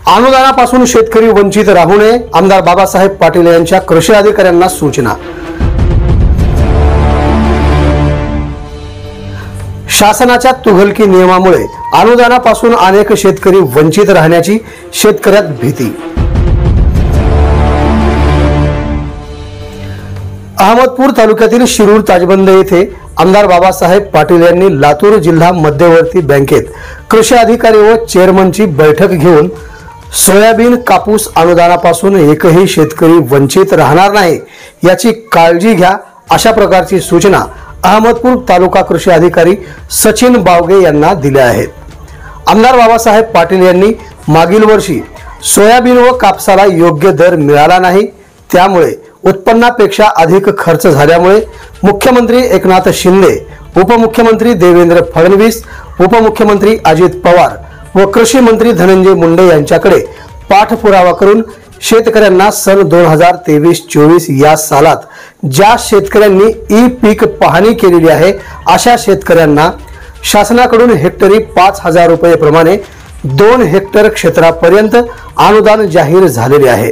अनुदानापासून शेतकरी वंचित राहू नये, आमदार बाबासाहेब पाटील यांच्या कृषी अधिकाऱ्यांना सूचना। शासनाच्या तुघलकी नियमामुळे अनुदानापासून अनेक शेतकरी वंचित राहण्याची शेतकऱ्यात भीती। अहमदपूर तालुक्यातील शिरूर ताजबंद येथे आमदार बाबासाहेब पाटील यांनी लातूर जिल्हा मध्यवर्ती बँकेत कृषी अधिकारी व चेअरमनची बैठक घेऊन सोयाबीन कापूस अनुदानापासून एकही शेतकरी वंचित राहणार नाही याची काळजी घ्या, अशा प्रकारची सूचना अहमदपूर तालुका कृषी अधिकारी सचिन बावगे यांना दिल्या आहेत। आमदार बाबासाहेब पाटील यांनी मागील वर्षी सोयाबीन व कापसाला योग्य दर मिळाला नाही, त्यामुळे उत्पन्नापेक्षा अधिक खर्च झाल्यामुळे मुख्यमंत्री एकनाथ शिंदे, उपमुख्यमंत्री देवेंद्र फडणवीस, उपमुख्यमंत्री अजित पवार व कृषी मंत्री धनंजय मुंडे यांच्याकडे पाठपुरावा करून शेतकऱ्यांना सन 2023-24 या सालात ज्या शेतकऱ्यांनी ई पीक पाहणी केलेली आहे अशा शेतकऱ्यांना शासनाकडून हेक्टरी 5,000 रुपये प्रमाणे 2 हेक्टर क्षेत्रापर्यंत अनुदान जाहीर झालेले आहे।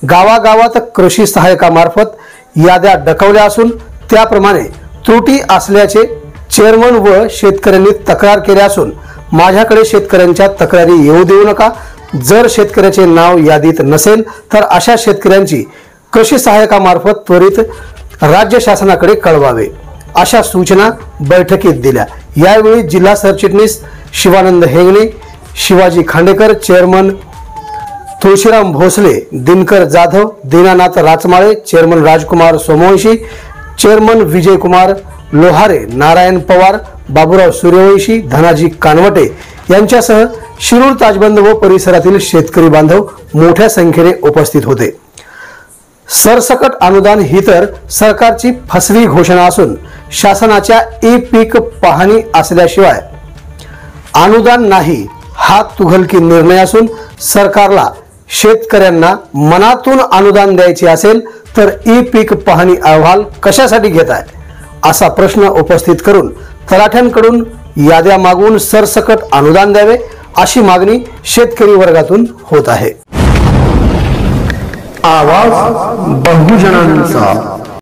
गावागावात कृषी सहाय्यकामार्फत याद्या डकवल्या असून त्याप्रमाणे त्रुटी असल्याचे चेअरमन व शेतकऱ्यांनी तक्रार केली असून माझ्याकडे शेतकऱ्यांच्या तक्रारी येऊ देऊ नका। जर शेतकऱ्याचे नाव यादीत नसेल तर अशा शेतकऱ्यांची कृषी सहाय्यकामार्फत त्वरित राज्य शासनाकडे कळवावे, अशा सूचना बैठकीत दिल्या। यावेळी जिल्हा सरचिटणीस शिवानंद हेगणे, शिवाजी खांडेकर, चेअरमन तुळशीराम भोसले, दिनकर जाधव, दीनानाथ राचमाळे, चेअरमन राजकुमार सोमवंशी, चेअरमन विजयकुमार लोहारे, नारायण पवार, बाबूराव सूर्यवंशी, धनाजी कानवटे यांच्यासह शिरूर ताजबंद व परिसरातील शेतकरी बांधव मोठ्या संख्येने उपस्थित होते। सरसकट अनुदान ही तर सरकारची फसवी घोषणा असून शासनाच्या ई पीक पाहणी असल्याशिवाय अनुदान नाही हा तुघलकी निर्णय असून सरकारला शेतकऱ्यांना मनातून अनुदान द्यायचे असेल तर ई पीक पाहणी अहवाल कशासाठी घेत आहे असा प्रश्न उपस्थित करून तलाठ्यांकडून याद्या मागून सरसकट अनुदान द्यावे अशी मागणी शेतकरी वर्गातून होत आहे। आवाज बहुजनांचा।